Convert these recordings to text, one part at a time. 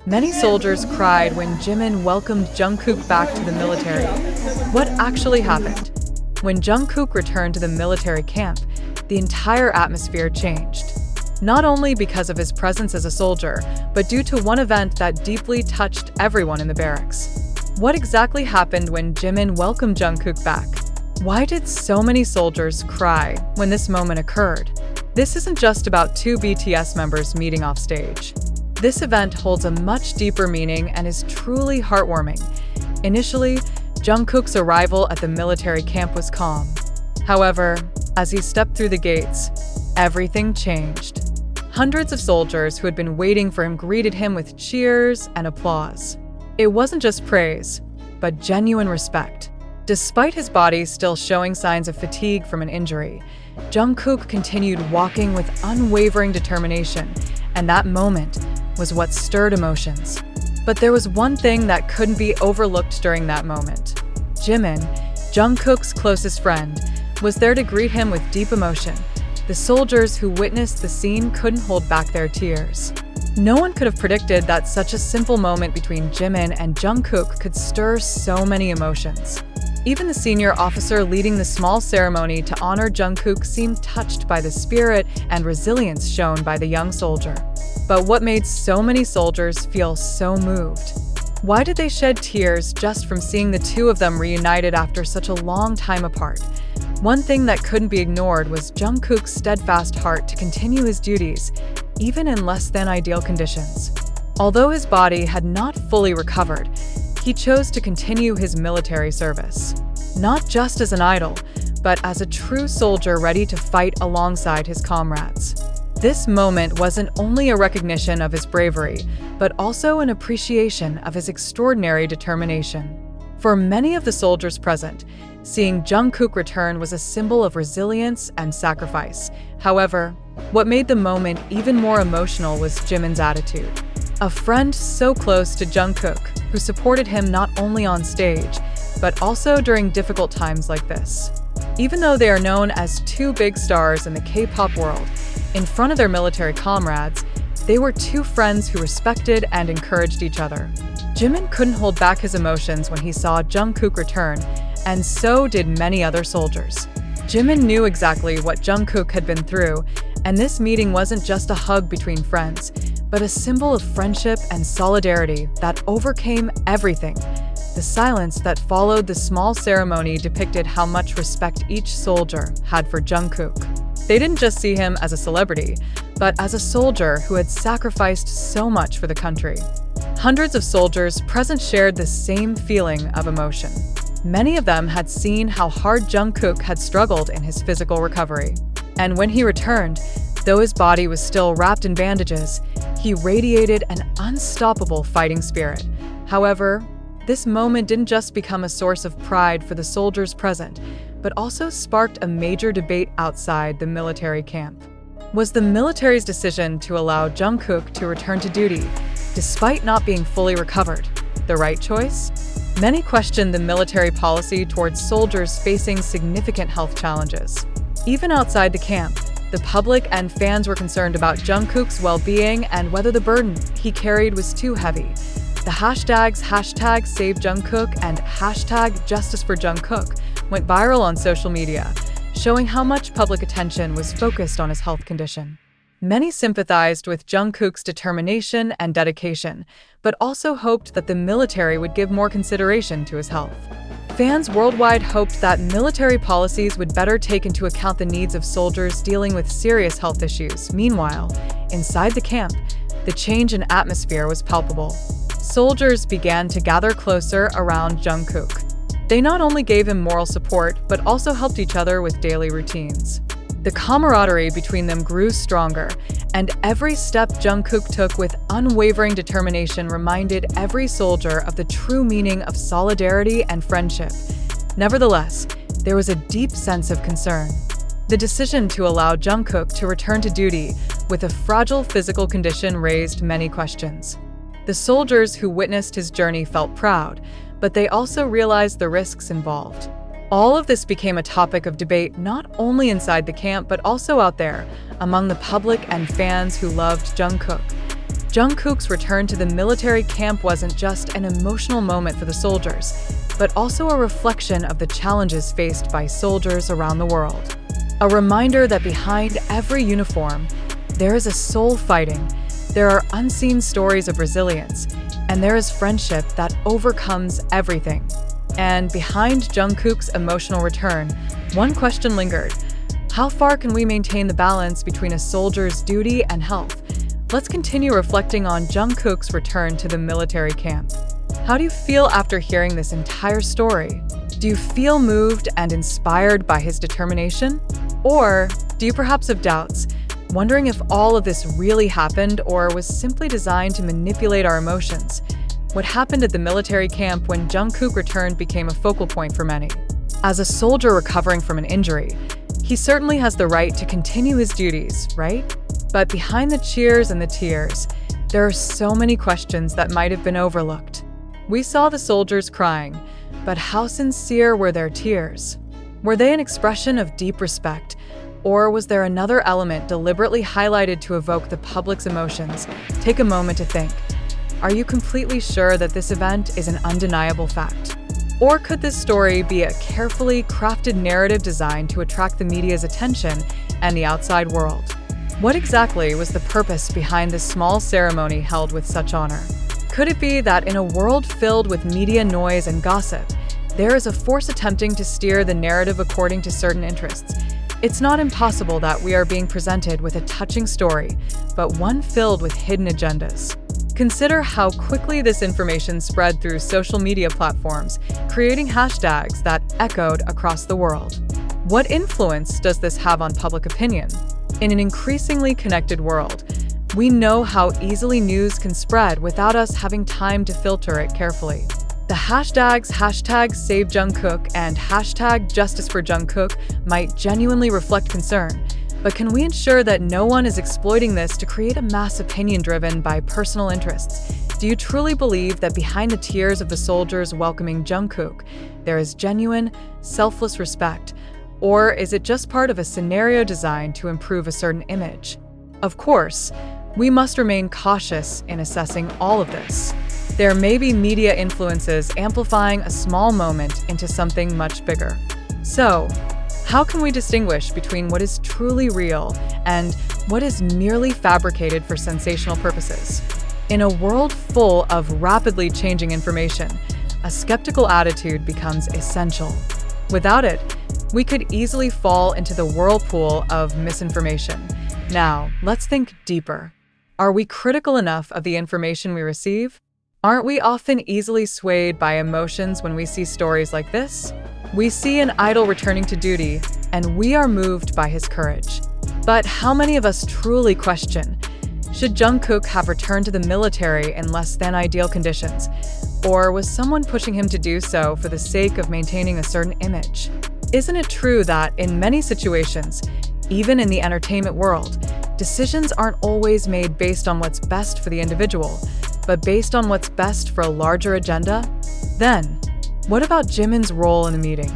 Many soldiers cried when Jimin welcomed Jungkook back to the military. What actually happened? When Jungkook returned to the military camp, the entire atmosphere changed. Not only because of his presence as a soldier, but due to one event that deeply touched everyone in the barracks. What exactly happened when Jimin welcomed Jungkook back? Why did so many soldiers cry when this moment occurred? This isn't just about two BTS members meeting off stage. This event holds a much deeper meaning and is truly heartwarming. Initially, Jungkook's arrival at the military camp was calm. However, as he stepped through the gates, everything changed. Hundreds of soldiers who had been waiting for him greeted him with cheers and applause. It wasn't just praise, but genuine respect. Despite his body still showing signs of fatigue from an injury, Jungkook continued walking with unwavering determination, and that moment was what stirred emotions. But there was one thing that couldn't be overlooked during that moment. Jimin, Jungkook's closest friend, was there to greet him with deep emotion. The soldiers who witnessed the scene couldn't hold back their tears. No one could have predicted that such a simple moment between Jimin and Jungkook could stir so many emotions. Even the senior officer leading the small ceremony to honor Jungkook seemed touched by the spirit and resilience shown by the young soldier. But what made so many soldiers feel so moved? Why did they shed tears just from seeing the two of them reunited after such a long time apart? One thing that couldn't be ignored was Jungkook's steadfast heart to continue his duties, even in less than ideal conditions. Although his body had not fully recovered, he chose to continue his military service. Not just as an idol, but as a true soldier ready to fight alongside his comrades. This moment wasn't only a recognition of his bravery, but also an appreciation of his extraordinary determination. For many of the soldiers present, seeing Jungkook return was a symbol of resilience and sacrifice. However, what made the moment even more emotional was Jimin's attitude. A friend so close to Jungkook, who supported him not only on stage, but also during difficult times like this. Even though they are known as two big stars in the K-pop world, in front of their military comrades, they were two friends who respected and encouraged each other. Jimin couldn't hold back his emotions when he saw Jungkook return, and so did many other soldiers. Jimin knew exactly what Jungkook had been through, and this meeting wasn't just a hug between friends, but a symbol of friendship and solidarity that overcame everything. The silence that followed the small ceremony depicted how much respect each soldier had for Jungkook. They didn't just see him as a celebrity, but as a soldier who had sacrificed so much for the country. Hundreds of soldiers present shared the same feeling of emotion. Many of them had seen how hard Jungkook had struggled in his physical recovery. And when he returned, though his body was still wrapped in bandages, he radiated an unstoppable fighting spirit. However, this moment didn't just become a source of pride for the soldiers present, but also sparked a major debate outside the military camp. Was the military's decision to allow Jungkook to return to duty, despite not being fully recovered, the right choice? Many questioned the military policy towards soldiers facing significant health challenges. Even outside the camp, the public and fans were concerned about Jungkook's well-being and whether the burden he carried was too heavy. The hashtags #SaveJungkook and #JusticeForJungkook went viral on social media, showing how much public attention was focused on his health condition. Many sympathized with Jungkook's determination and dedication, but also hoped that the military would give more consideration to his health. Fans worldwide hoped that military policies would better take into account the needs of soldiers dealing with serious health issues. Meanwhile, inside the camp, the change in atmosphere was palpable. Soldiers began to gather closer around Jungkook. They not only gave him moral support, but also helped each other with daily routines. The camaraderie between them grew stronger, and every step Jungkook took with unwavering determination reminded every soldier of the true meaning of solidarity and friendship. Nevertheless, there was a deep sense of concern. The decision to allow Jungkook to return to duty with a fragile physical condition raised many questions. The soldiers who witnessed his journey felt proud, but they also realized the risks involved. All of this became a topic of debate not only inside the camp but also out there, among the public and fans who loved Jungkook. Jungkook's return to the military camp wasn't just an emotional moment for the soldiers, but also a reflection of the challenges faced by soldiers around the world. A reminder that behind every uniform, there is a soul fighting, there are unseen stories of resilience, and there is friendship that overcomes everything. And behind Jungkook's emotional return, one question lingered. How far can we maintain the balance between a soldier's duty and health? Let's continue reflecting on Jungkook's return to the military camp. How do you feel after hearing this entire story? Do you feel moved and inspired by his determination? Or do you perhaps have doubts, wondering if all of this really happened or was simply designed to manipulate our emotions? What happened at the military camp when Jungkook returned became a focal point for many. As a soldier recovering from an injury, he certainly has the right to continue his duties, right? But behind the cheers and the tears, there are so many questions that might have been overlooked. We saw the soldiers crying, but how sincere were their tears? Were they an expression of deep respect, or was there another element deliberately highlighted to evoke the public's emotions? Take a moment to think. Are you completely sure that this event is an undeniable fact? Or could this story be a carefully crafted narrative designed to attract the media's attention and the outside world? What exactly was the purpose behind this small ceremony held with such honor? Could it be that in a world filled with media noise and gossip, there is a force attempting to steer the narrative according to certain interests? It's not impossible that we are being presented with a touching story, but one filled with hidden agendas. Consider how quickly this information spread through social media platforms, creating hashtags that echoed across the world. What influence does this have on public opinion? In an increasingly connected world, we know how easily news can spread without us having time to filter it carefully. The hashtags #SaveJungkook and #JusticeForJungkook might genuinely reflect concern, but can we ensure that no one is exploiting this to create a mass opinion driven by personal interests? Do you truly believe that behind the tears of the soldiers welcoming Jungkook, there is genuine, selfless respect? Or is it just part of a scenario designed to improve a certain image? Of course, we must remain cautious in assessing all of this. There may be media influences amplifying a small moment into something much bigger. So, how can we distinguish between what is truly real and what is merely fabricated for sensational purposes? In a world full of rapidly changing information, a skeptical attitude becomes essential. Without it, we could easily fall into the whirlpool of misinformation. Now, let's think deeper. Are we critical enough of the information we receive? Aren't we often easily swayed by emotions when we see stories like this? We see an idol returning to duty, and we are moved by his courage. But how many of us truly question, should Jungkook have returned to the military in less than ideal conditions? Or was someone pushing him to do so for the sake of maintaining a certain image? Isn't it true that in many situations, even in the entertainment world, decisions aren't always made based on what's best for the individual, but based on what's best for a larger agenda? Then, what about Jimin's role in the meeting?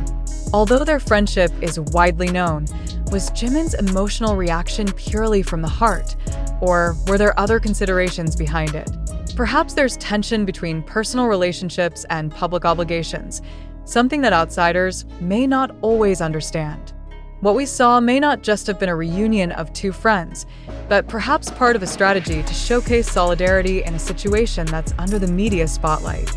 Although their friendship is widely known, was Jimin's emotional reaction purely from the heart, or were there other considerations behind it? Perhaps there's tension between personal relationships and public obligations, something that outsiders may not always understand. What we saw may not just have been a reunion of two friends, but perhaps part of a strategy to showcase solidarity in a situation that's under the media spotlight.